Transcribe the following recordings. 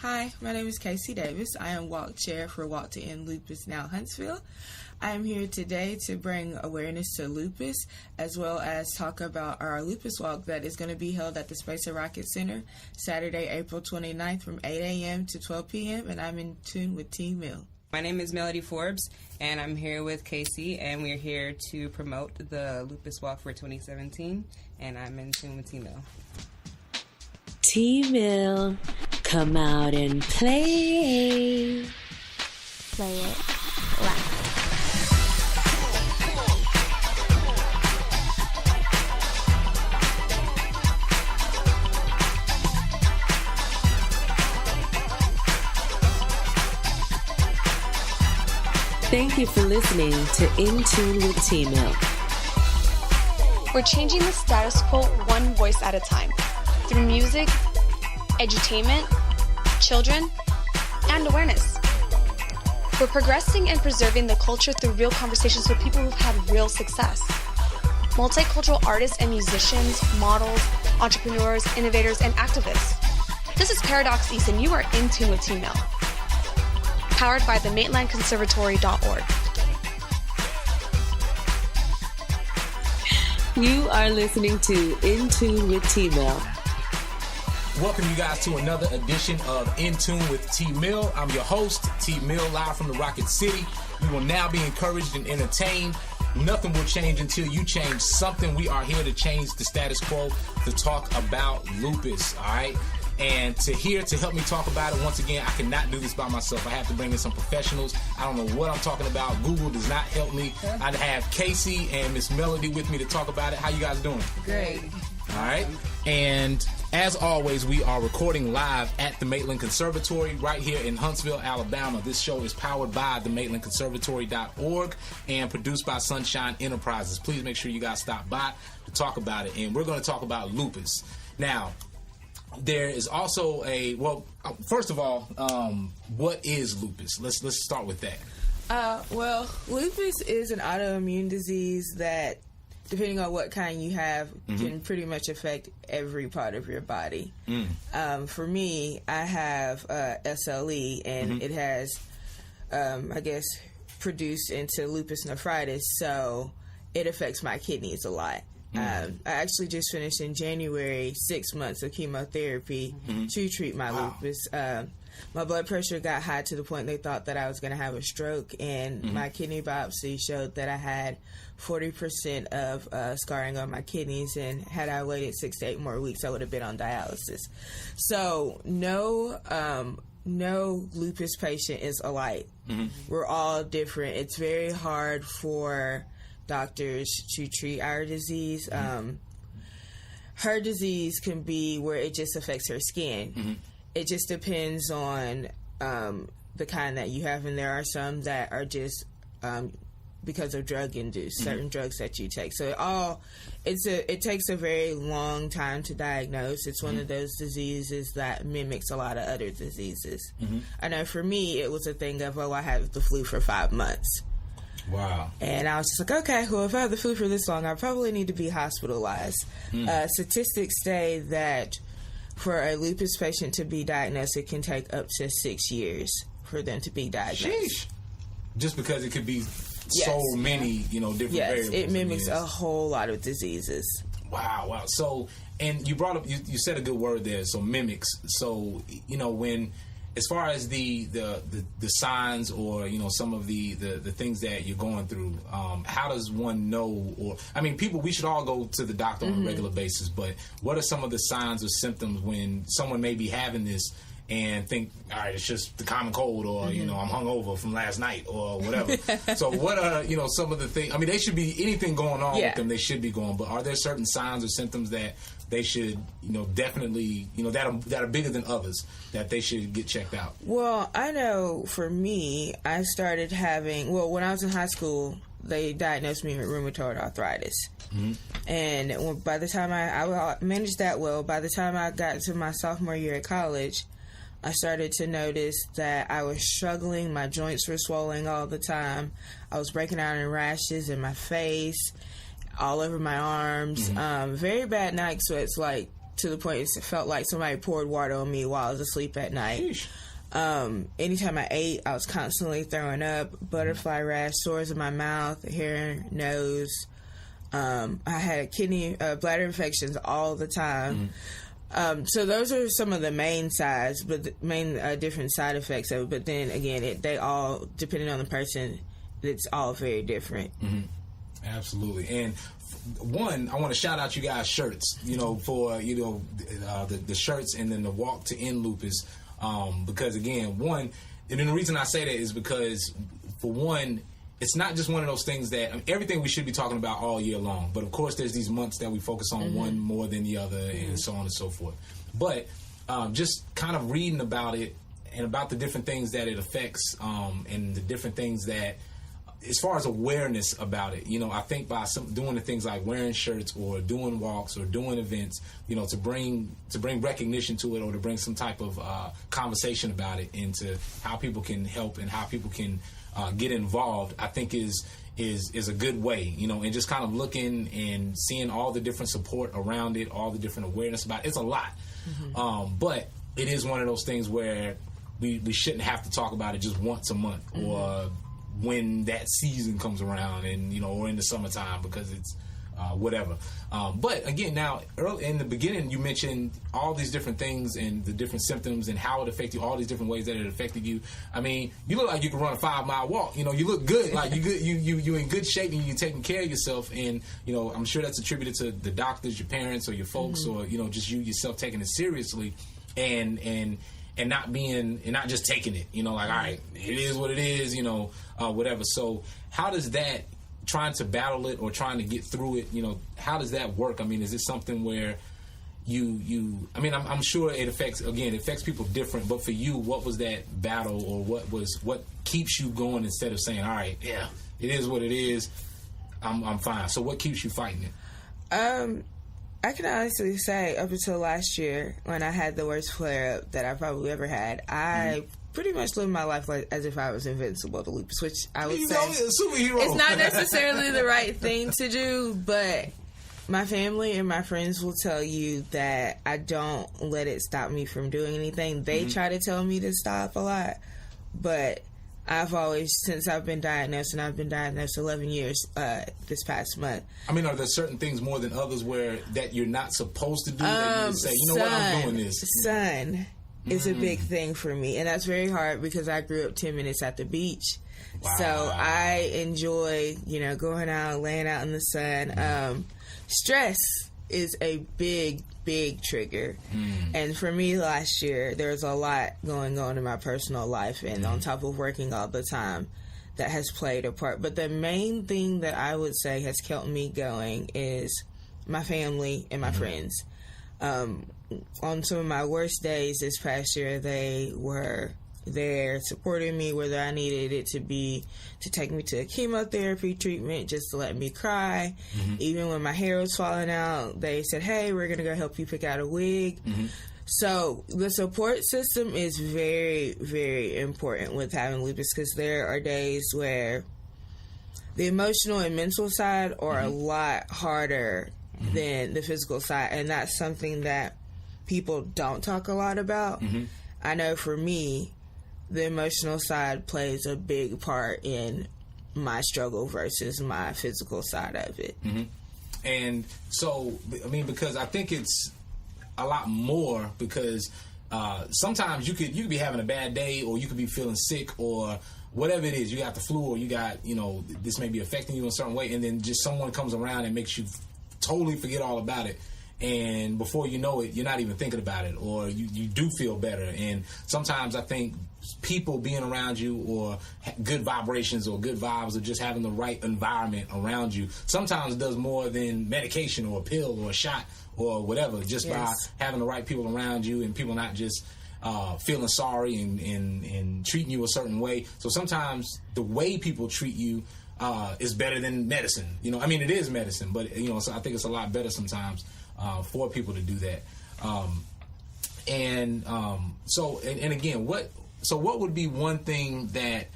Hi, my name is Casey Davis. I am Walk Chair for Walk to End Lupus Now Huntsville. I am here today to bring awareness to lupus, as well as talk about our lupus walk that is going to be held at the Space and Rocket Center Saturday, April 29th from 8 a.m. to 12 p.m., and I'm in tune with tmill. My name is Melody Forbes, and I'm here with Casey, and we're here to promote the Lupus Walk for 2017, and I'm in tune with tmill. tmill, come out and play. Play it loud. Thank you for listening to In Tune with tmill. We're changing the status quo one voice at a time through music, edutainment, children, and awareness. We're progressing and preserving the culture through real conversations with people who've had real success. Multicultural artists and musicians, models, entrepreneurs, innovators, and activists. This is Paradox East, and you are in tune with tmill. Powered by the Maitland Conservatory.org. You are listening to In Tune with tmill. Welcome you guys to another edition of In Tune with tmill. I'm your host, tmill, live from the Rocket City. You will now be encouraged and entertained. Nothing will change until you change something. We are here to change the status quo, to talk about lupus, all right? And to help me talk about it, once again, I cannot do this by myself. I have to bring in some professionals. I don't know what I'm talking about. Google does not help me. I have Casey and Miss Melody with me to talk about it. How you guys doing? Great. All right. And as always, we are recording live at the Maitland Conservatory right here in Huntsville, Alabama. This show is powered by the Maitland Conservatory.org and produced by Sun-Shyne Enterprises. Please make sure you guys stop by to talk about it. And we're going to talk about lupus. Now, there is also first of all, what is lupus? Let's start with that. Well, lupus is an autoimmune disease that, depending on what kind you have, can pretty much affect every part of your body. For me, I have SLE, and it has, produced into lupus nephritis, so it affects my kidneys a lot. I actually just finished in January 6 months of chemotherapy to treat my lupus. My blood pressure got high to the point they thought that I was going to have a stroke, and my kidney biopsy showed that I had 40% of scarring on my kidneys, and had I waited 6 to 8 more weeks, I would have been on dialysis. So no lupus patient is alike. We're all different. It's very hard for doctors to treat our disease. Her disease can be where it just affects her skin. It just depends on the kind that you have, and there are some that are just because of drug induced, certain drugs that you take. So it takes a very long time to diagnose. It's one of those diseases that mimics a lot of other diseases. I know for me, it was a thing of, I had the flu for 5 months. Wow. And I was just like, okay, well, if I have the flu for this long, I probably need to be hospitalized. Statistics say that for a lupus patient to be diagnosed, it can take up to 6 years for them to be diagnosed. Sheesh. Just because it could be so many, different variables. Yes, it mimics a whole lot of diseases. Wow. So, and you brought up, you said a good word there, so mimics. So, when, as far as the signs or some of the things that you're going through, how does one know? Or we should all go to the doctor on a regular basis. But what are some of the signs or symptoms when someone may be having this and think, all right, it's just the common cold, or I'm hungover from last night, or whatever? So what are some of the things? They should be anything going on with them. They should be going. But are there certain signs or symptoms that they should, definitely, that are bigger than others, that they should get checked out? Well, I know for me, I started having, when I was in high school, they diagnosed me with rheumatoid arthritis. And by the time I managed that well, by the time I got to my sophomore year at college, I started to notice that I was struggling. My joints were swelling all the time. I was breaking out in rashes in my face, all over my arms. Very bad night sweats, like to the point it felt like somebody poured water on me while I was asleep at night. Anytime I ate, I was constantly throwing up, butterfly rash, sores in my mouth, hair, nose. I had bladder infections all the time. So those are some of the main sides, but the main different side effects of it. But then again, they all, depending on the person, it's all very different. Absolutely. And one, I want to shout out you guys' shirts, for, the shirts and then the Walk to End Lupus. Because again, one, and then the reason I say that is because, for one, it's not just one of those things that, everything we should be talking about all year long. But of course, there's these months that we focus on one more than the other and so on and so forth. But just kind of reading about it and about the different things that it affects and the different things that, as far as awareness about it, I think by doing the things like wearing shirts or doing walks or doing events, to bring recognition to it, or to bring some type of conversation about it into how people can help and how people can get involved, I think is a good way, and just kind of looking and seeing all the different support around it, all the different awareness about it. It's a lot. But it is one of those things where we shouldn't have to talk about it just once a month or when that season comes around, and or in the summertime, because it's whatever. But again, now early in the beginning, you mentioned all these different things and the different symptoms and how it affected you, all these different ways that it affected you. I mean, you look like you can run a 5-mile walk. You look good, like you in good shape, and you're taking care of yourself. And I'm sure that's attributed to the doctors, your parents, or your folks, or just you yourself taking it seriously, and not just taking it, like, all right, it is what it is, whatever. So how does that, trying to battle it or trying to get through it, how does that work? I mean, is it something where I'm sure it affects people different, but for you, what was that battle, or what keeps you going instead of saying, all right, yeah, it is what it is, I'm fine. So what keeps you fighting it? I can honestly say, up until last year, when I had the worst flare-up that I probably ever had, I pretty much lived my life as if I was invincible to lupus, which I would say it's not necessarily the right thing to do, but my family and my friends will tell you that I don't let it stop me from doing anything. They try to tell me to stop a lot, but I've always, since I've been diagnosed, and I've been diagnosed 11 years this past month. I mean, are there certain things more than others that you're not supposed to do, that you say, what, I'm doing this? Sun is a big thing for me, and that's very hard because I grew up 10 minutes at the beach. Wow. So I enjoy, going out, laying out in the sun. Stress is a big trigger. And for me last year, there was a lot going on in my personal life, and on top of working all the time, that has played a part. But the main thing that I would say has kept me going is my family and my friends. On some of my worst days this past year, they were there supporting me, whether I needed it to take me to a chemotherapy treatment, just to let me cry. Even when my hair was falling out, they said, hey, we're going to go help you pick out a wig. So the support system is very, very important with having lupus, because there are days where the emotional and mental side are a lot harder than the physical side, and that's something that people don't talk a lot about. I know for me, the emotional side plays a big part in my struggle versus my physical side of it. And so, I mean, because I think it's a lot more, because sometimes you could be having a bad day, or you could be feeling sick, or whatever it is, you got the flu, or you got, this may be affecting you in a certain way, and then just someone comes around and makes you totally forget all about it. And before you know it, you're not even thinking about it, or you do feel better. And sometimes I think people being around you, or good vibrations or good vibes, or just having the right environment around you, sometimes does more than medication or a pill or a shot or whatever, just by having the right people around you, and people not just feeling sorry and treating you a certain way. So sometimes the way people treat you is better than medicine. I mean, it is medicine, but so I think it's a lot better sometimes for people to do that. So again, what would be one thing that,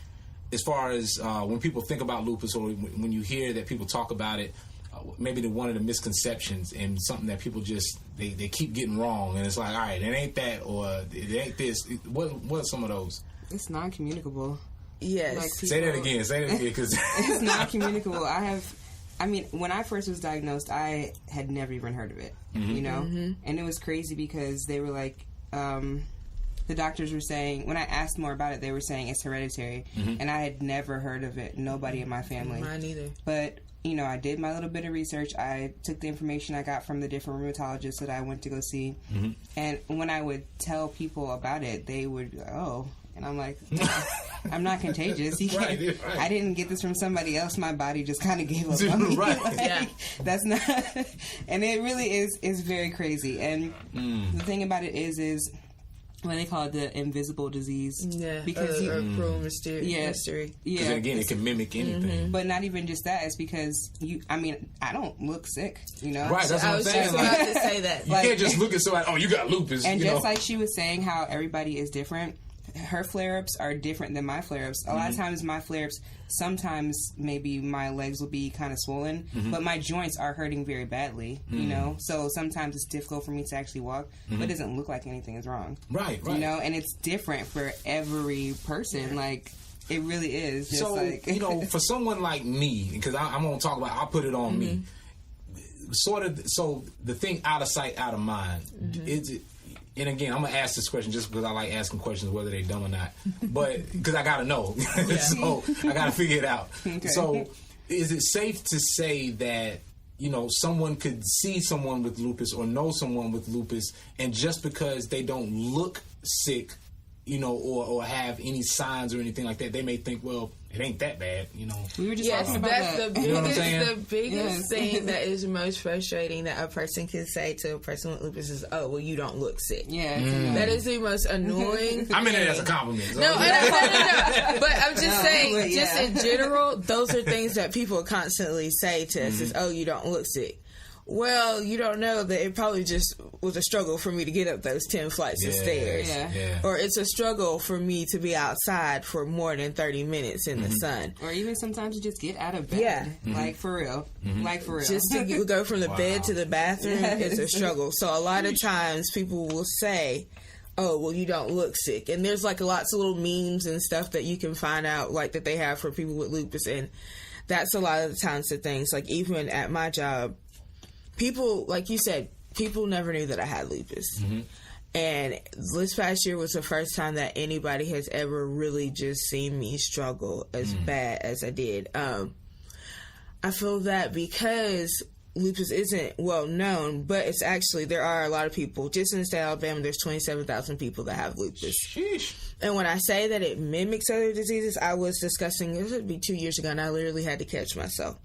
as far as when people think about lupus, or when you hear that people talk about it, maybe one of the misconceptions and something that people just they keep getting wrong, and it's like, all right, it ain't that, or it ain't this. What are some of those? It's non-communicable. Yes. Like Say that again, because it's non-communicable. When I first was diagnosed, I had never even heard of it, you know? And it was crazy because they were like, the doctors were saying, when I asked more about it, they were saying it's hereditary. And I had never heard of it. Nobody in my family. Mine either. But, you know, I did my little bit of research. I took the information I got from the different rheumatologists that I went to go see. And when I would tell people about it, they would go, oh. And I'm like, I'm not contagious. Right. I didn't get this from somebody else. My body just kind of gave up on me. Right. Like, that's not. And it really is very crazy. And the thing about it is what they call it, the invisible disease. Yeah. Because cruel mystery. Yeah. because again, it can mimic anything. But not even just that. It's because I don't look sick. You know. Right. That's what I'm saying. I was just about to say that. You can't just look at somebody. Oh, you got lupus. And you just know? like she was saying, how everybody is different. Her flare-ups are different than my flare-ups. A lot of times my flare-ups, sometimes maybe my legs will be kind of swollen, but my joints are hurting very badly, you know? So sometimes it's difficult for me to actually walk, but it doesn't look like anything is wrong. Right. You know? And it's different for every person. Like, it really is. Just So, like you know, for someone like me, because I'm going to talk about, I'll put it on me, sort of, so the thing out of sight, out of mind, is it, and again, I'm going to ask this question just because I like asking questions, whether they're dumb or not. But, because I got to know. So, I got to figure it out. Okay. So, is it safe to say that, you know, someone could see someone with lupus or know someone with lupus, and just because they don't look sick, you know, or have any signs or anything like that, they may think, well, it ain't that bad, you know. we were just Yes, talking about that's that. the You know what I'm biggest, saying? the biggest thing that is most frustrating that a person can say to a person with lupus is, oh, well, you don't look sick. Yeah. That is the most annoying I mean it as a compliment. So. No. But I'm just saying, but yeah. just in general, those are things that people constantly say to us is, oh, you don't look sick. Well, you don't know that it probably just was a struggle for me to get up those 10 flights of stairs. Yeah. Or it's a struggle for me to be outside for more than 30 minutes in the sun. Or even sometimes you just get out of bed. Yeah. Like, for real. Like, for real. Just to go from the bed to the bathroom is a Yes. struggle. So a lot of times people will say, oh, well, you don't look sick. And there's like lots of little memes and stuff that you can find out like that they have for people with lupus. And that's a lot of the times the things. Like even at my job, people, like you said, people never knew that I had lupus. And this past year was the first time that anybody has ever really just seen me struggle as bad as I did. I feel that because lupus isn't well known, but it's actually, there are a lot of people, just in the state of Alabama, there's 27,000 people that have lupus. Sheesh. And when I say that it mimics other diseases, I was discussing, it would be 2 years ago, and I literally had to catch myself.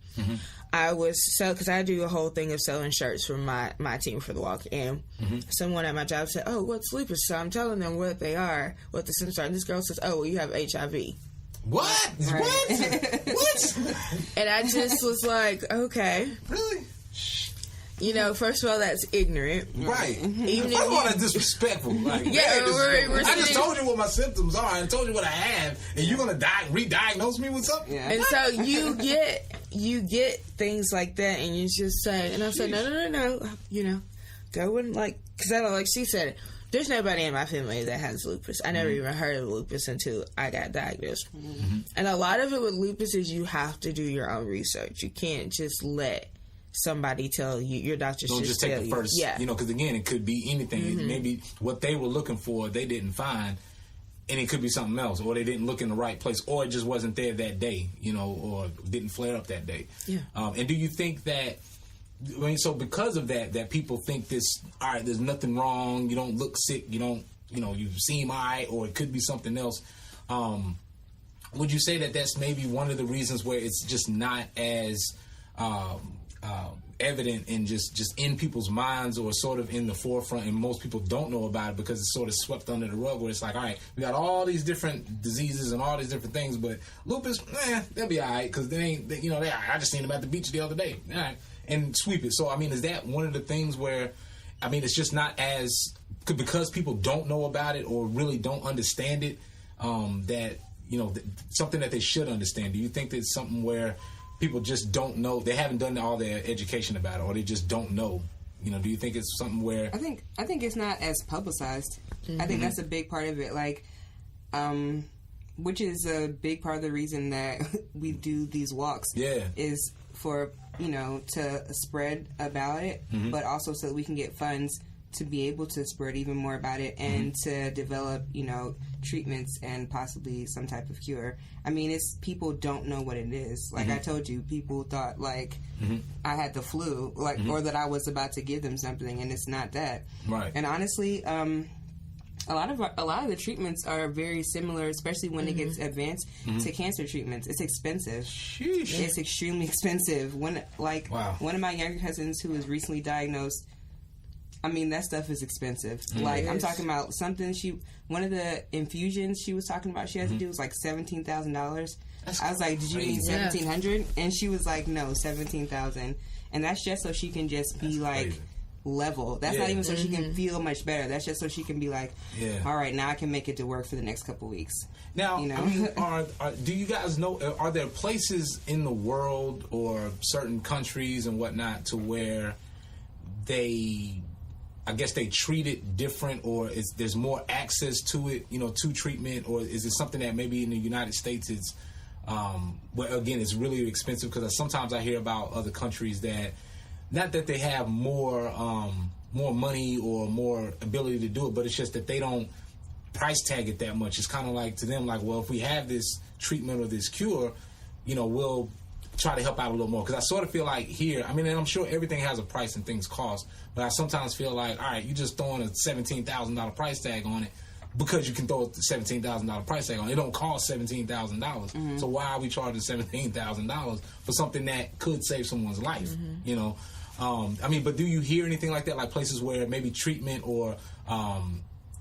I was because I do a whole thing of selling shirts for my team for the walk, and someone at my job said, "Oh, what's lupus?" So I'm telling them what they are, what the symptoms are. And this girl says, "Oh, well, you have HIV." What? Right. What? And I just was like, "Okay." Really? You know, first of all, that's ignorant. Right. Even First of all, if that's disrespectful. Like, Yeah, very disrespectful. we're I just sitting- told you what my symptoms are and told you what I have, and you're gonna re-diagnose me with something? Yeah. And so you get things like that, and you just say, and I said, no, you know, go and because like she said, there's nobody in my family that has lupus. I never even heard of lupus until I got diagnosed. And a lot of it with lupus is you have to do your own research. You can't just let somebody tell you, your doctor Don't should just tell take the you. first, you know, because again, it could be anything. Maybe what they were looking for, they didn't find, and it could be something else, or they didn't look in the right place, or it just wasn't there that day, you know, or didn't flare up that day. Yeah. And do you think that, so because of that people think this, all right, there's nothing wrong, you don't look sick, you don't, you know, you seem all right, or it could be something else. Would you say that that's maybe one of the reasons where it's just not as evident and just in people's minds, or sort of in the forefront, and most people don't know about it because it's sort of swept under the rug, where it's like, all right, we got all these different diseases and all these different things, but lupus, they'll be all right because I just seen them at the beach the other day, all right, and sweep it. So I mean, is that one of the things where, I mean, it's just not as, because people don't know about it or really don't understand it, that, you know, something that they should understand? Do you think that it's something where people just don't know? They haven't done all their education about it, or they just don't know. Do you think it's something where I think it's not as publicized. I think that's a big part of it. Like, which is a big part of the reason that we do these walks. Yeah, is for to spread about it, but also so that we can get funds to be able to spread even more about it and to develop, treatments and possibly some type of cure. I mean, it's people don't know what it is. Like I told you, people thought like I had the flu, like or that I was about to give them something, and it's not that. Right. And honestly, a lot of the treatments are very similar, especially when it gets advanced to cancer treatments. It's expensive. Sheesh. It's extremely expensive. One of my younger cousins who was recently diagnosed, I mean, that stuff is expensive. Like, I'm talking about something one of the infusions she was talking about she had to do was like $17,000. I was like, did you mean $1,700? And she was like, no, $17,000. And that's just so she can just be like crazy. Level. That's not even so she can feel much better. That's just so she can be like, all right, now I can make it to work for the next couple weeks. Now, I mean, do you guys know, are there places in the world or certain countries and whatnot to where they treat it different, or there's more access to it, to treatment, or is it something that maybe in the United States it's, well, again, it's really expensive? Because sometimes I hear about other countries that, not that they have more money or more ability to do it, but it's just that they don't price tag it that much. It's kind of like to them, like, well, if we have this treatment or this cure, we'll try to help out a little more. Because I sort of feel like here, I mean, and I'm sure everything has a price and things cost, but I sometimes feel like, all right, you just throwing a $17,000 price tag on it because you can throw a $17,000 price tag on it. It don't cost $17,000. So why are we charging $17,000 for something that could save someone's life? I mean, but do you hear anything like that, like places where maybe treatment or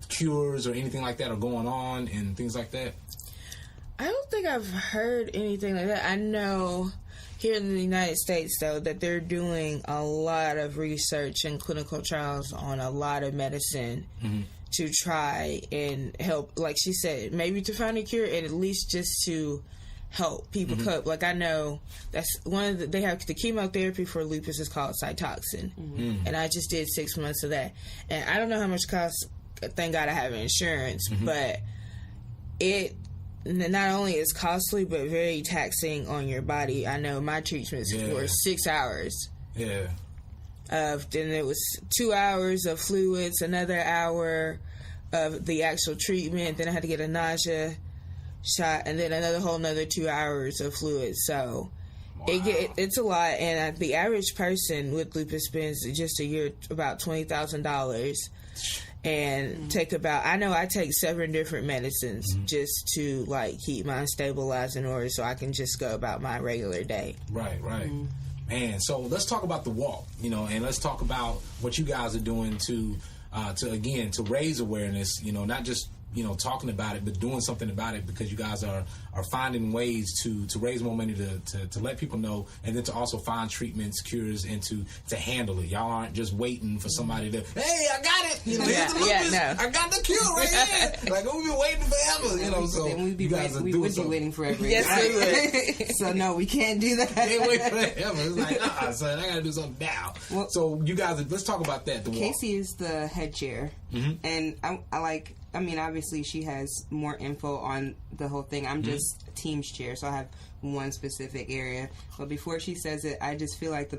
cures or anything like that are going on and things like that? I don't think I've heard anything like that. I know here in the United States, though, that they're doing a lot of research and clinical trials on a lot of medicine to try and help, like she said, maybe to find a cure and at least just to help people cope. Like, I know that's one of they have the chemotherapy for lupus is called Cytoxin, and I just did 6 months of that, and I don't know how much it costs. Thank God I have insurance, but it not only is costly but very taxing on your body. I know my treatments were 6 hours. Yeah. Then it was 2 hours of fluids, another hour of the actual treatment. Then I had to get a nausea shot, and then another 2 hours of fluids. So it's a lot. And the average person with lupus spends just a year about $20,000. And I take 7 different medicines just to like keep mine stabilized in order so I can just go about my regular day. Right. Man, so let's talk about the walk, and let's talk about what you guys are doing to raise awareness, not just talking about it, but doing something about it, because you guys are finding ways to raise more money to let people know, and then to also find treatments, cures, and to handle it. Y'all aren't just waiting for somebody to, hey, I got it. I got the cure right here. Like, we've been waiting forever. So we would be waiting forever. Yes, we would. So no, we can't do that. Can't wait forever. It's like, son, I got to do something now. Well, so you guys, let's talk about that. Casey is the head chair, and I mean, obviously, she has more info on the whole thing. I'm just team's chair, so I have one specific area. But before she says it, I just feel like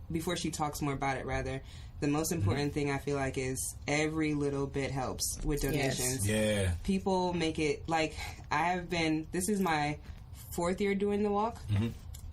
before she talks more about it, rather, the most important thing I feel like is every little bit helps with donations. Yes. Yeah. People make it, like, this is my 4th year doing the walk.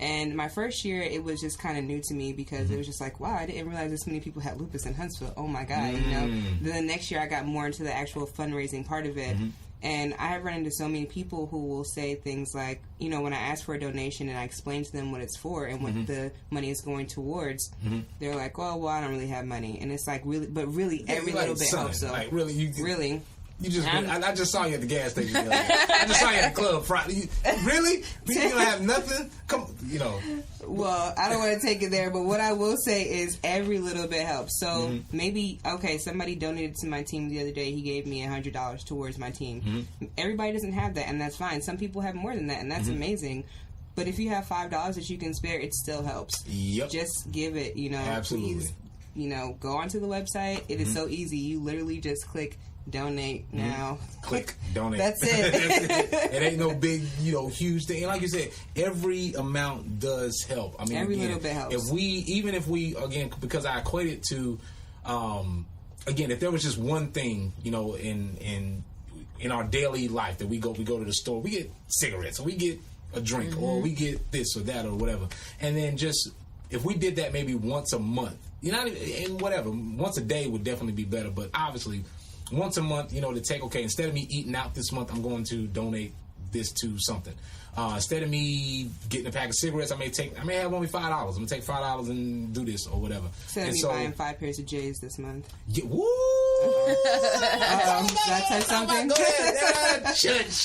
And my first year, it was just kind of new to me because it was just like, wow, I didn't realize this many people had lupus in Huntsville. Oh my God, Then the next year, I got more into the actual fundraising part of it. And I have run into so many people who will say things like, when I ask for a donation and I explain to them what it's for and what the money is going towards, they're like, well, I don't really have money. And it's like, really, every little bit helps. So, like, really, really. I just saw you at the gas station. I just saw you at the club Friday. Really? You don't have nothing? Come, Well, I don't want to take it there, but what I will say is every little bit helps. So maybe, somebody donated to my team the other day. He gave me $100 towards my team. Everybody doesn't have that, and that's fine. Some people have more than that, and that's amazing. But if you have $5 that you can spare, it still helps. Yep. Just give it, Absolutely. Please, go onto the website. It is so easy. You literally just click donate now. Click donate. That's it. It ain't no big, huge thing. And like you said, every amount does help. I mean, every little bit helps. If we again, because I equate it to, again, if there was just one thing, in our daily life that we go to the store, we get cigarettes, or we get a drink, or we get this or that or whatever, and then just if we did that maybe once a month, and whatever, once a day would definitely be better, but obviously once a month, to take, okay, instead of me eating out this month, I'm going to donate this to something. Instead of me getting a pack of cigarettes, I may have only $5. I'm gonna take $5 and do this or whatever. Instead of me buying 5 pairs of J's this month. Yeah, woo! That type something. Go ahead.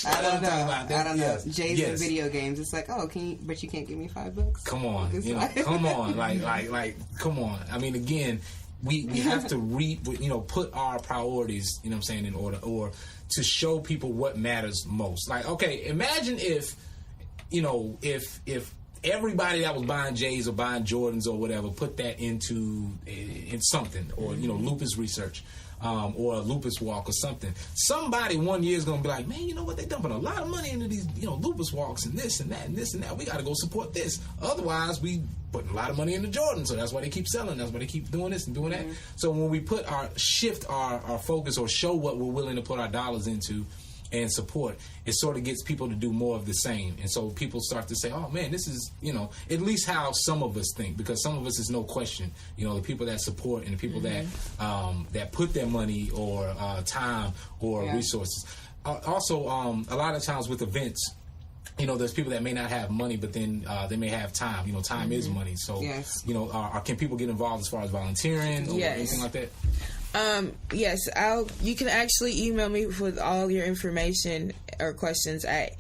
I don't know. Yes. J's in video games. It's like, but you can't give me $5. Come on, come on, like, come on. I mean, again, we have to put our priorities, in order, or to show people what matters most. Like, okay, imagine if everybody that was buying J's or buying Jordans or whatever put that in something, or lupus research, or a lupus walk or something. Somebody one year is going to be like, man, you know what? They're dumping a lot of money into these lupus walks and this and that and this and that. We got to go support this. Otherwise, we putting a lot of money into Jordan, so that's why they keep selling. That's why they keep doing this and doing that. So when we shift our focus, or show what we're willing to put our dollars into and support, it sort of gets people to do more of the same. And so people start to say, oh man, this is, at least how some of us think, because some of us is no question, the people that support and the people that put their money or time or resources. Also, a lot of times with events, there's people that may not have money, but then they may have time. Time is money. So, can people get involved as far as volunteering or anything like that? Yes, you can actually email me with all your information or questions at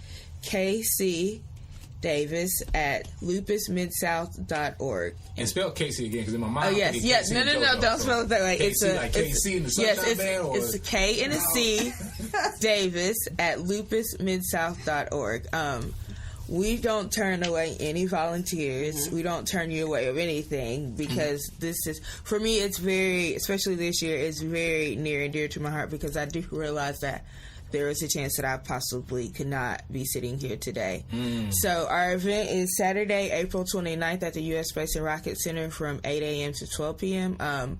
kcdavis@lupusmidsouth.org. And spell Casey again, because in my mind. Oh, yes. No, don't spell it that way. KC, like KC in the Sun-Shyne band? It's a K and a C, Davis@lupusmidsouth.org. We don't turn away any volunteers. We don't turn you away of anything, because this is, for me, it's very, especially this year, it's very near and dear to my heart, because I do realize that there is a chance that I possibly could not be sitting here today. So our event is Saturday, April 29th at the U.S. Space and Rocket Center from 8 a.m. to 12 p.m.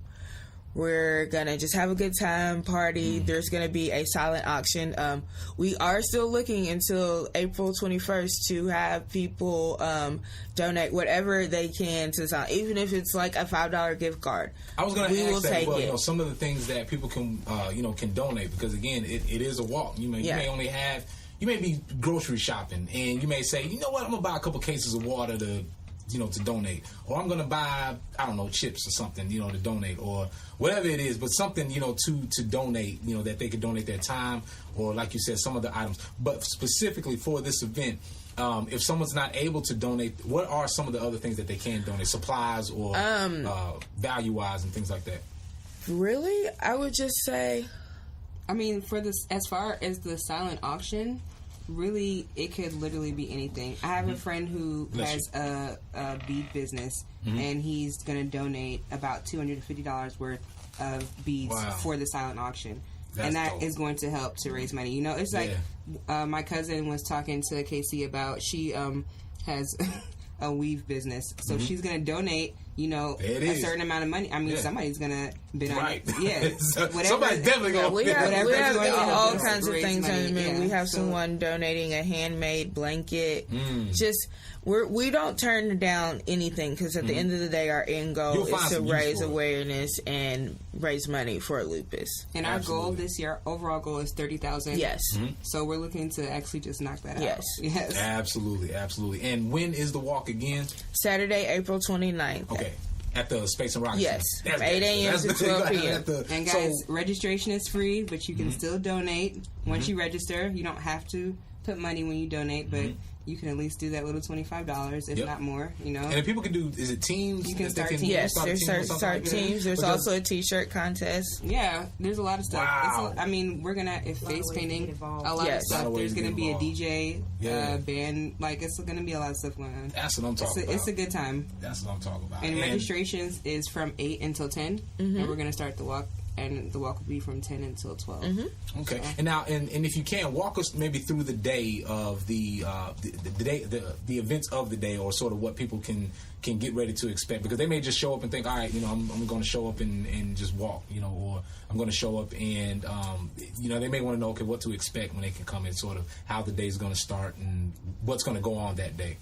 We're going to just have a good time, party. There's going to be a silent auction. We are still looking until April 21st to have people donate whatever they can to the silent, even if it's like a $5 gift card. I was going to ask that, some of the things that people can, can donate, because again, it is a walk. You may be grocery shopping, and you may say, you know what, I'm going to buy a couple cases of water to donate, or I'm going to buy, I don't know, chips or something, to donate, or whatever it is, but something, to donate, that they could donate their time, or like you said, some of the items. But specifically for this event, if someone's not able to donate, what are some of the other things that they can donate, supplies or value-wise and things like that? Really? I would just say, I mean, for this, as far as the silent auction, really, it could literally be anything. I have a friend who has a bead business, and he's going to donate about $250 worth of beads for the silent auction. And that is going to help to raise money. It's like my cousin was talking to Casey about, she has a weave business. So she's going to donate, a certain amount of money. I mean, somebody's going to bid on it. Yeah. Somebody's definitely going to bid on it. We have all kinds of things on the move. We have someone donating a handmade blanket. Just, we don't turn down anything, because at the end of the day, our end goal is to raise awareness and raise money for lupus. And our goal this year, overall goal, is $30,000. Yes. So we're looking to actually just knock that out. Yes. Absolutely. And when is the walk again? Saturday, April 29th. Okay. At the Space and Rocket Yes. From 8 a.m. to 12 p.m. And guys, registration is free, but you can still donate. Once you register, you don't have to put money when you donate, but you can at least do that little $25, if not more, you know. And if people can do, is it teams? You can start teams. Yes, there's start teams. There's also a t-shirt contest. Yeah, there's a lot of stuff. Wow. We're going to, if face painting, a lot of stuff. There's going to be a DJ, band, like, it's going to be a lot of stuff going on. That's what I'm talking about. It's a good time. That's what I'm talking about. And registrations is from 8 until 10, and we're going to start the walk. And the walk will be from 10 until 12. Okay. So. And now, and if you can, walk us maybe through the day of the events of the day, or sort of what people can get ready to expect, because they may just show up and think, all right, you know, I'm going to show up and just walk, you know, or I'm going to show up and you know, they may want to know, okay, what to expect when they can come in, sort of how the day's going to start and what's going to go on that day.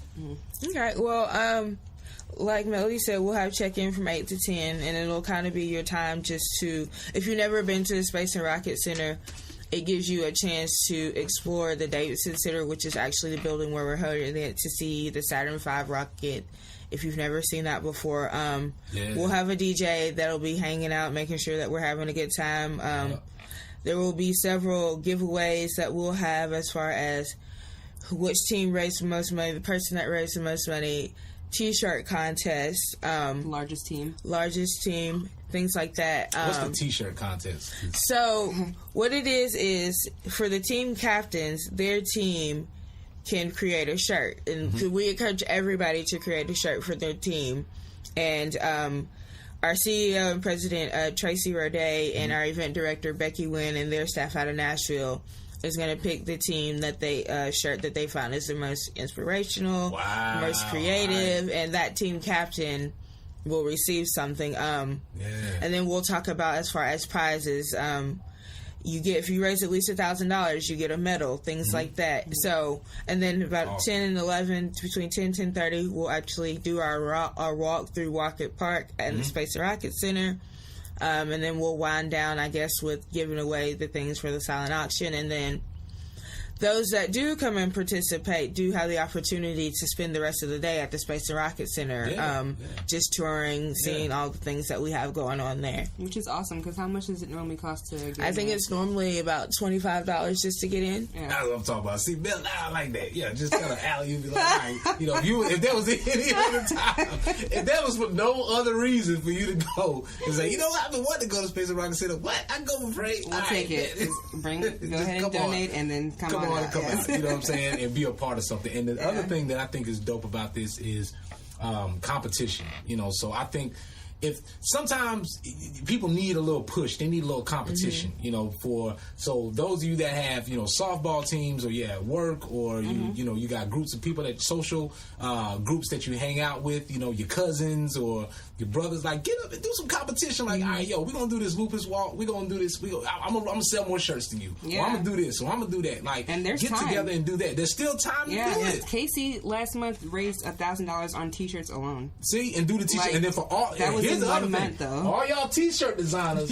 Okay. Well, like Melody said, we'll have check-in from 8 to 10, and it'll kind of be your time just to, if you've never been to the Space and Rocket Center, it gives you a chance to explore the Davidson Center, which is actually the building where we're holding it, to see the Saturn V rocket. If you've never seen that before, we'll have a DJ that'll be hanging out, making sure that we're having a good time. There will be several giveaways that we'll have as far as which team raised the most money, the person that raised the most money, T-shirt contest, largest team, things like that. What's the T-shirt contest? So what it is for the team captains, their team can create a shirt, and we encourage everybody to create a shirt for their team. And our CEO and president, Tracy Roday, and our event director, Becky Wynn, and their staff out of Nashville is going to pick the team that they shirt that they found is the most inspirational, most creative, and that team captain will receive something. And then we'll talk about as far as prizes. You get, if you raise at least $1,000, you get a medal, things like that. So, and then about 10 and 11, between 10 and 10:30, we'll actually do our walk through Rocket Park and the Space and Rocket Center. And then we'll wind down, I guess, with giving away the things for the silent auction. And then those that do come and participate do have the opportunity to spend the rest of the day at the Space and Rocket Center, just touring, seeing all the things that we have going on there. Which is awesome, because how much does it normally cost to get in? I think it's normally about $25 just to get in. Yeah. That's what I'm talking about. See, Bill, I like that. Yeah, just tell Allie, you'd be like, all right, you know, if there was any other time, if that was for no other reason for you to go and say, you know what, I've been wanting to go to Space and Rocket Center. What? I go for free. We'll take it. Go ahead and donate, and then come on out. You know what I'm saying? And be a part of something. And the other thing that I think is dope about this is competition. You know, so I think if sometimes people need a little push, they need a little competition, you know, so those of you that have, you know, softball teams, or you're at work, or you know, you got groups of people, that social groups that you hang out with, you know, your cousins or your brothers, like, get up and do some competition. Like, all right, yo, we're going to do this Lupus walk. We're going to do this. I'm going to sell more shirts than you. Yeah. Or I'm going to do this. Or I'm going to do that. Like, and there's get time. Together and do that. There's still time to do it. Casey last month raised $1,000 on T-shirts alone. See? And do the T-shirt. Like, and then for all... That was in 1 month, though. All y'all T-shirt designers.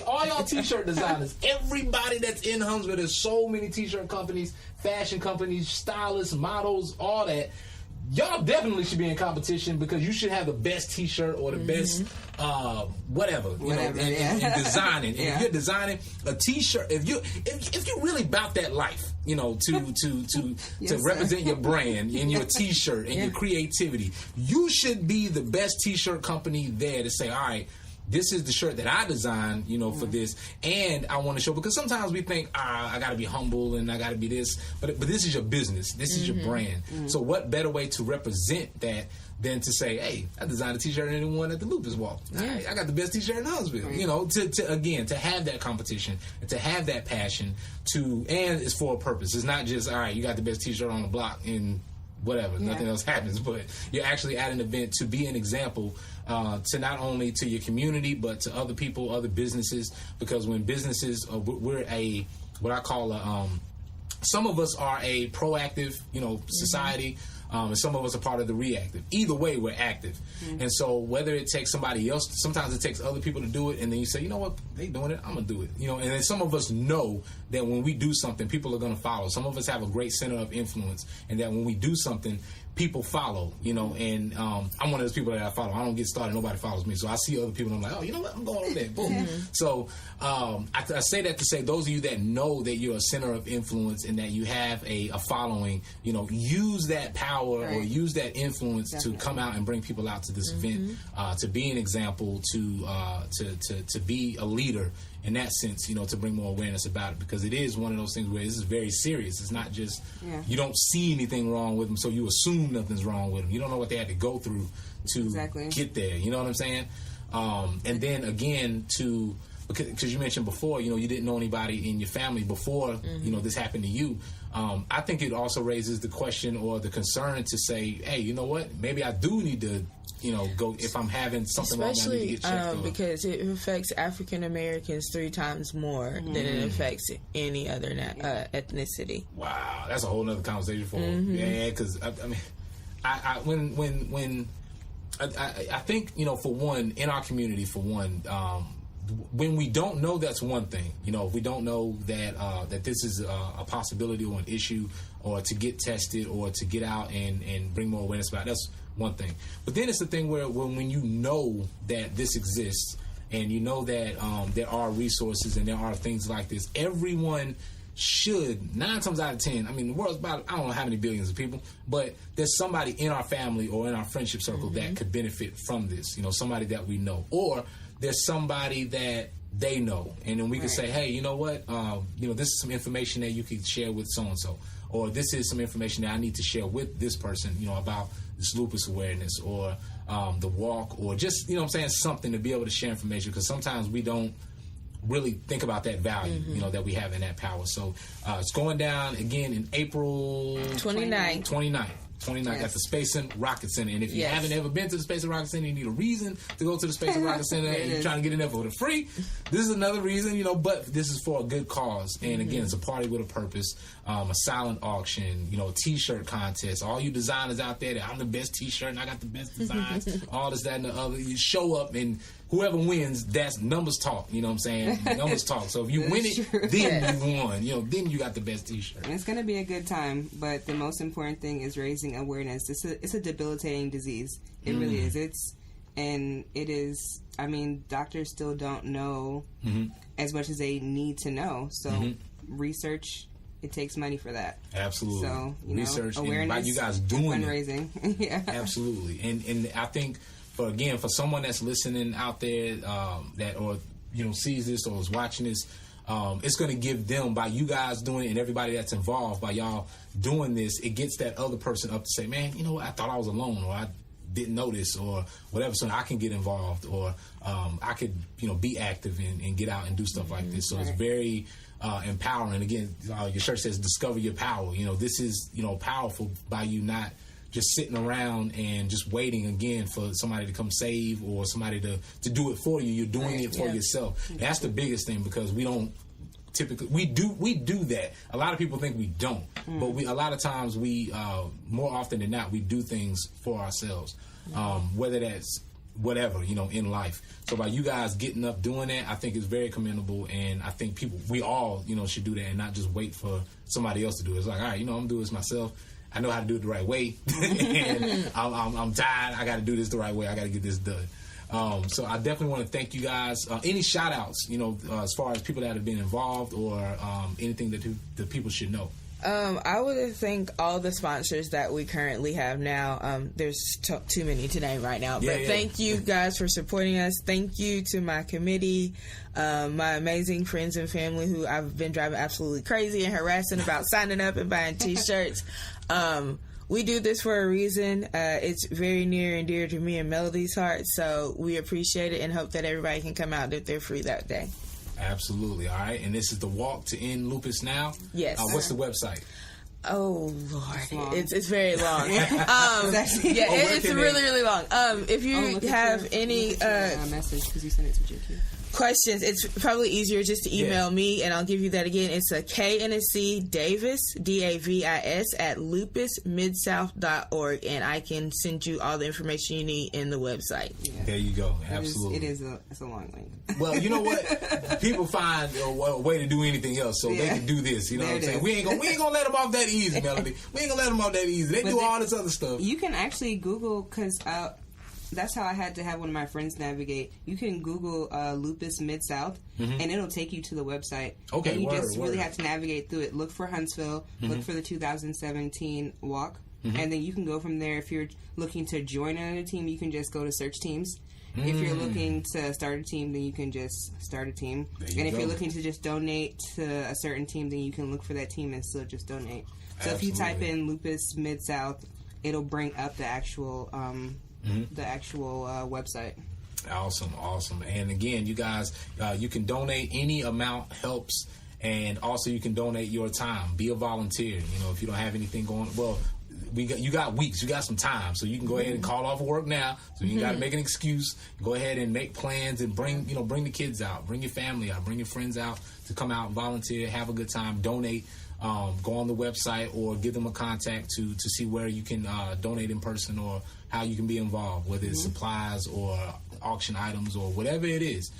all y'all T-shirt designers. Everybody that's in Huntsville, there's so many T-shirt companies, fashion companies, stylists, models, all that. Y'all definitely should be in competition, because you should have the best T-shirt or the best whatever, you know, and designing. And if you're designing a T-shirt, if you really about that life, you know, to represent your brand and your T-shirt and your creativity, you should be the best T-shirt company there to say, all right, this is the shirt that I designed, you know, for this, and I want to show, because sometimes we think, I got to be humble and I got to be this, but this is your business, this is your brand. So what better way to represent that than to say, hey, I designed a T-shirt and anyone at the Lupus walk. I got the best T-shirt in Huntsville. You know, to have that competition and to have that passion and it's for a purpose. It's not just, all right, you got the best T-shirt on the block and whatever, nothing else happens, but you're actually at an event to be an example to not only to your community, but to other people, other businesses, because when businesses, we're what I call some of us are a proactive, you know, society, and some of us are part of the reactive. Either way, we're active. And so whether it takes somebody else, sometimes it takes other people to do it, and then you say, you know what, they doing it, I'm going to do it. You know, and then some of us know that when we do something, people are going to follow. Some of us have a great center of influence, and that when we do something, people follow, you know, and I'm one of those people that I follow. I don't get started, nobody follows me. So I see other people and I'm like, oh, you know what, I'm going over there. Boom. So I say that to say those of you that know that you're a center of influence and that you have a following, you know, use that power or use that influence to come out and bring people out to this event, to be an example, to be a leader in that sense, you know, to bring more awareness about it, because it is one of those things where this is very serious. It's not just you don't see anything wrong with them, so you assume nothing's wrong with them. You don't know what they had to go through to get there. You know what I'm saying? And then again, because you mentioned before, you know, you didn't know anybody in your family before, you know, this happened to you. I think it also raises the question or the concern to say, hey, you know what? Maybe I do need to, you know, go if I'm having something wrong. I need to get checked because it affects African Americans 3 times more than it affects any other ethnicity. Wow, that's a whole other conversation for yeah. Because I mean, I think, you know, for one, in our community, for one, when we don't know, that's one thing. You know, if we don't know that that this is a possibility or an issue, or to get tested or to get out and bring more awareness about it, that's one thing. But then it's the thing where when you know that this exists and you know that there are resources and there are things like this, everyone should, 9 times out of 10, I mean, the world's about, I don't know how many billions of people, but there's somebody in our family or in our friendship circle that could benefit from this. You know, somebody that we know, or there's somebody that they know, and then we can say, hey, you know what, you know, this is some information that you can share with so-and-so, or this is some information that I need to share with this person, you know, about this lupus awareness, or the walk, or just, you know what I'm saying, something to be able to share information, because sometimes we don't really think about that value, you know, that we have in that power. So it's going down again in April 29th. At the Space and Rocket Center. And if you haven't ever been to the Space and Rocket Center, you need a reason to go to the Space and Rocket Center, and you're trying to get in there for the free, this is another reason, you know, but this is for a good cause. And again, it's a party with a purpose, a silent auction, you know, a t-shirt contest. All you designers out there that I'm the best t-shirt and I got the best designs, all this, that, and the other. You show up, and whoever wins, that's numbers talk. You know what I'm saying? Numbers talk. So if you win it, then you won. You know, then you got the best t-shirt. It's going to be a good time, but the most important thing is raising awareness. It's a debilitating disease. It really is. It is. I mean, doctors still don't know as much as they need to know. So research. It takes money for that. Absolutely. So research, awareness, and by you guys doing fundraising. Absolutely. And I think for someone that's listening out there that, or you know, sees this or is watching this, it's going to give them, by you guys doing it and everybody that's involved, by y'all doing this, it gets that other person up to say, man, you know what, I thought I was alone, or I didn't know this, or whatever, so I can get involved, or I could, you know, be active and get out and do stuff like this. So it's very empowering. Again, your shirt says discover your power. You know, this is, you know, powerful by you not just sitting around and just waiting again for somebody to come save, or somebody to do it for you. You're doing it for yourself. That's the biggest thing, because we don't typically, we do that. A lot of people think we don't, but a lot of times we, more often than not, we do things for ourselves, whether that's whatever, you know, in life. So by you guys getting up doing that, I think it's very commendable, and I think we all, you know, should do that and not just wait for somebody else to do it. It's like, all right, you know, I'm doing this myself. I know how to do it the right way, and I'm tired. I got to do this the right way. I got to get this done. So I definitely want to thank you guys. Any shout outs, you know, as far as people that have been involved, or anything that the people should know? I would thank all the sponsors that we currently have now. There's too many to name right now, but thank you guys for supporting us. Thank you to my committee, my amazing friends and family who I've been driving absolutely crazy and harassing about signing up and buying t-shirts. We do this for a reason. It's very near and dear to me and Melody's heart, so we appreciate it and hope that everybody can come out if they're free that day. Absolutely. All right. And this is the Walk to End Lupus Now? Yes. What's the website? Oh, Lord. It's very long. It's really, really long. If you have any... message, because you sent it to JQ. questions, it's probably easier just to email me, and I'll give you that again. It's a K and a C, Davis, Davis, at lupusmidsouth.org, and I can send you all the information you need in the website. Yeah. There you go. Absolutely. It's a long link. Well, you know what? People find a way to do anything else, so they can do this. You know what I'm saying? We ain't gonna let them off that easy, Melody. We ain't gonna let them off that easy. They do all this other stuff. You can actually Google, because that's how I had to have one of my friends navigate. You can Google Lupus Mid-South, and it'll take you to the website. Okay, and you really have to navigate through it. Look for Huntsville. Look for the 2017 walk. And then you can go from there. If you're looking to join another team, you can just go to search teams. If you're looking to start a team, then you can just start a team. And if you're looking to just donate to a certain team, then you can look for that team and still just donate. So if you type in Lupus Mid-South, it'll bring up the actual website. Awesome. And again, you guys, you can donate. Any amount helps. And also you can donate your time. Be a volunteer. You know, if you don't have anything going, well, you got weeks. You got some time. So you can go ahead and call off of work now. So you got to make an excuse. Go ahead and make plans and bring the kids out. Bring your family out. Bring your friends out to come out and volunteer. Have a good time. Donate. Go on the website or give them a contact to see where you can donate in person or how you can be involved, whether it's supplies or auction items or whatever it is.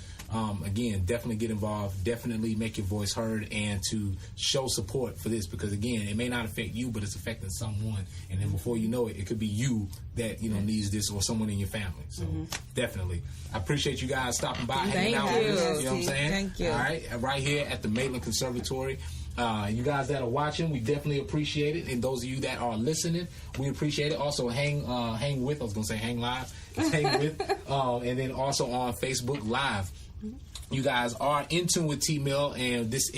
Again, definitely get involved. Definitely make your voice heard and to show support for this, because again, it may not affect you, but it's affecting someone. And then before you know it, it could be you that needs this or someone in your family. So definitely, I appreciate you guys stopping by, hanging out with us. You know what I'm saying? Thank you. All right, right here at the Maitland Conservatory. You guys that are watching, we definitely appreciate it, and those of you that are listening, we appreciate it. Also, hang with. I was gonna say hang live, hang with, and then also on Facebook Live. You guys are in tune with tmill, and this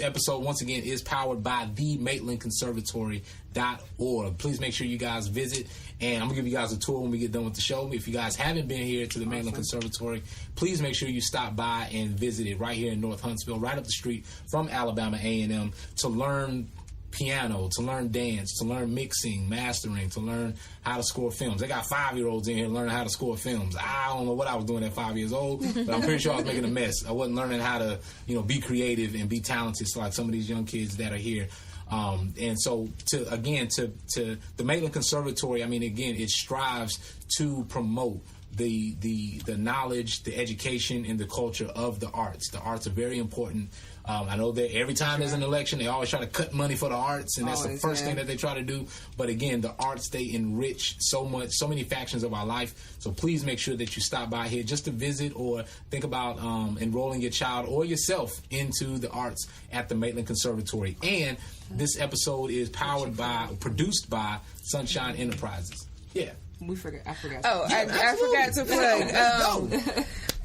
episode once again is powered by the Maitland Conservatory.org. Please make sure you guys visit, and I'm gonna give you guys a tour when we get done with the show. If you guys haven't been here to the Maitland Conservatory, please make sure you stop by and visit it right here in North Huntsville, right up the street from Alabama A&M, to learn piano, to learn dance, to learn mixing, mastering, to learn how to score films. They got 5-year-olds in here learning how to score films. I don't know what I was doing at 5 years old, but I'm pretty sure I was making a mess. I wasn't learning how to, be creative and be talented like some of these young kids that are here. And so to the Maitland Conservatory, I mean, again, it strives to promote the knowledge, the education, and the culture of the arts. The arts are very important. I know that every time there's an election, they always try to cut money for the arts, and that's the first thing that they try to do. But again, the arts, they enrich so many factions of our life. So please make sure that you stop by here just to visit or think about enrolling your child or yourself into the arts at the Maitland Conservatory. And this episode is produced by Sun-Shyne Enterprises. Yeah. I forgot. Oh, I forgot to plug.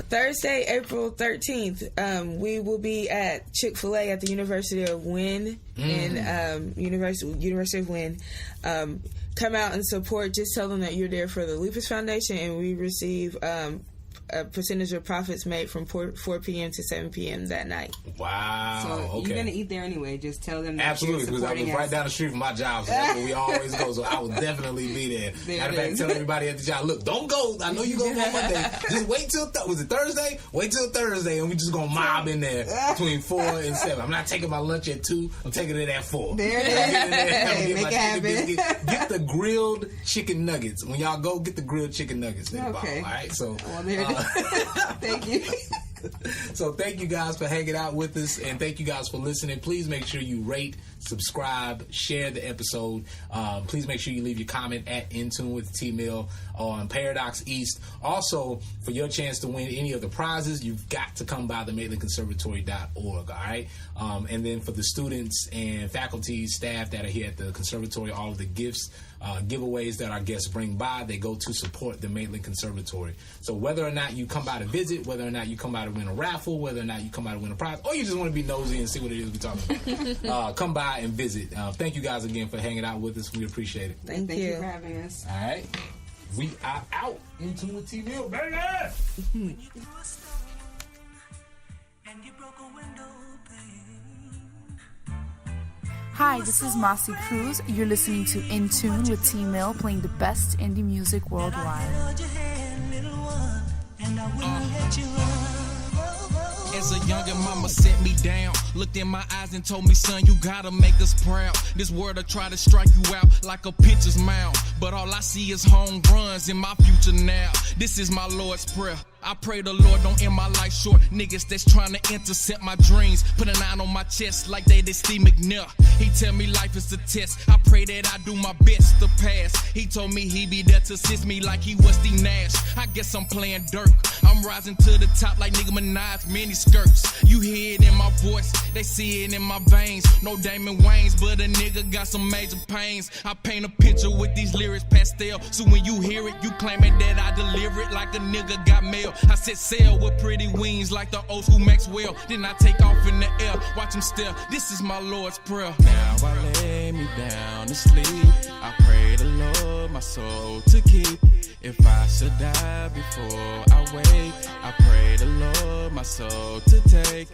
Thursday, April 13th, we will be at Chick-fil-A at the University of Wynn in University of Wynn. Come out and support. Just tell them that you're there for the Lupus Foundation, and we receive a percentage of profits made from 4 p.m. to 7 p.m. that night. Wow. So you're going to eat there anyway. Just tell them that absolutely, because I was right down the street from my job, so that's where we always go. So I will definitely be there. Matter of fact, tell everybody at the job, look, don't go. I know you go on Monday. Just wait till was it Thursday? Wait till Thursday, and we just gonna mob in there between 4 and 7. I'm not taking my lunch at 2. I'm taking it at 4. There it is. Make it happen. Get the grilled chicken nuggets. When y'all go, get the grilled chicken nuggets. Okay. All right. So there it is. Thank you. So thank you guys for hanging out with us, and thank you guys for listening. Please make sure you rate, subscribe, share the episode. Please make sure you leave your comment at In Tune with tmill on Paradox East. Also, for your chance to win any of the prizes, you've got to come by the MaitlandConservatory.org. All right, and then for the students and faculty, staff that are here at the conservatory, all of the gifts, giveaways that our guests bring by, they go to support the Maitland Conservatory. So whether or not you come by to visit, whether or not you come by to win a raffle, whether or not you come by to win a prize, or you just want to be nosy and see what it is we're talking about, come by and visit. Thank you guys again for hanging out with us. We appreciate it. Thank you for having us. All right. We are out. In Tune with tmill, baby! Hi, this is Mossy Cruz. You're listening to In Tune with tmill, playing the best indie music worldwide. As a youngin', mama set me down, looked in my eyes and told me, son, you gotta make us proud. This world'll try to strike you out like a pitcher's mound, but all I see is home runs in my future now. This is my Lord's Prayer. I pray the Lord don't end my life short. Niggas that's trying to intercept my dreams, put an eye on my chest like they Steve McNair. He tell me life is a test. I pray that I do my best to pass. He told me he be there to assist me like he was Steve Nash. I guess I'm playing dirt. I'm rising to the top like nigga Minaj, mini skirts. You hear it in my voice, they see it in my veins. No Damon Wayans, but a nigga got some major pains. I paint a picture with these lyrics pastel, so when you hear it, you claiming that I deliver it like a nigga got mail. I said sail with pretty wings like the old school Maxwell. Then I take off in the air, watch him stare. This is my Lord's Prayer. Now I lay me down to sleep. I pray the Lord my soul to keep. If I should die before I wake, I pray the Lord my soul to take.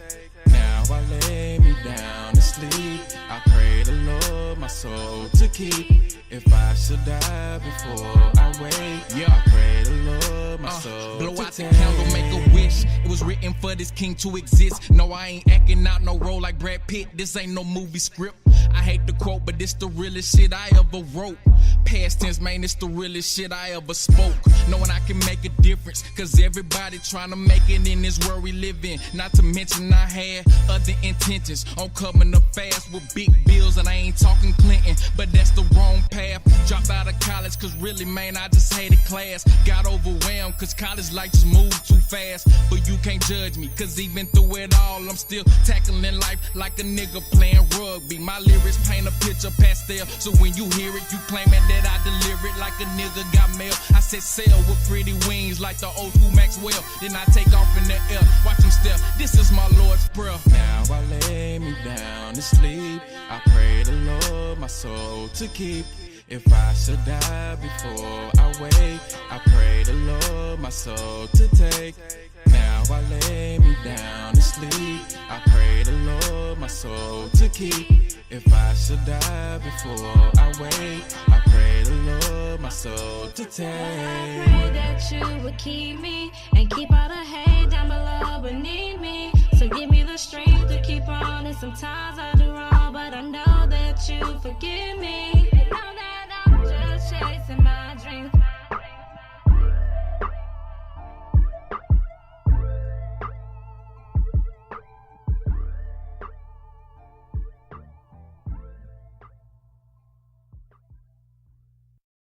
Now I lay me down to sleep. I pray the Lord my soul to keep. If I should die before I wake, yeah, I pray the Lord my soul blow out the candle, make a wish. It was written for this king to exist. No, I ain't acting out no role like Brad Pitt. This ain't no movie script. I hate the quote, but this the realest shit I ever wrote. Past tense, man, it's the realest shit I ever spoke. Knowing I can make a difference, cause everybody trying to make it in this world we live in. Not to mention I had other intentions on coming up fast with big bills, and I ain't talking Clinton, but that's the wrong path. Dropped out of college, cause really, man, I just hated class. Got overwhelmed, cause college life just moved too fast. But you can't judge me, cause even through it all, I'm still tackling life like a nigga playing rugby. My lyrics paint a picture pastel, so when you hear it, you claiming that I deliver it like a nigga got mail. I said sail with pretty wings like the old school Maxwell. Then I take off in the air, watch him stare. This is my Lord's Prayer. Now I lay me down to sleep. I pray the Lord my soul to keep. If I should die before I wake, I pray the Lord my soul to take. Now I lay me down to sleep. I pray the Lord my soul to keep. If I should die before I wake, I pray the Lord my soul to take. I pray that you would keep me and keep all the hate down below beneath me. So give me the strength to keep on, and sometimes I do wrong, but I know that you forgive me.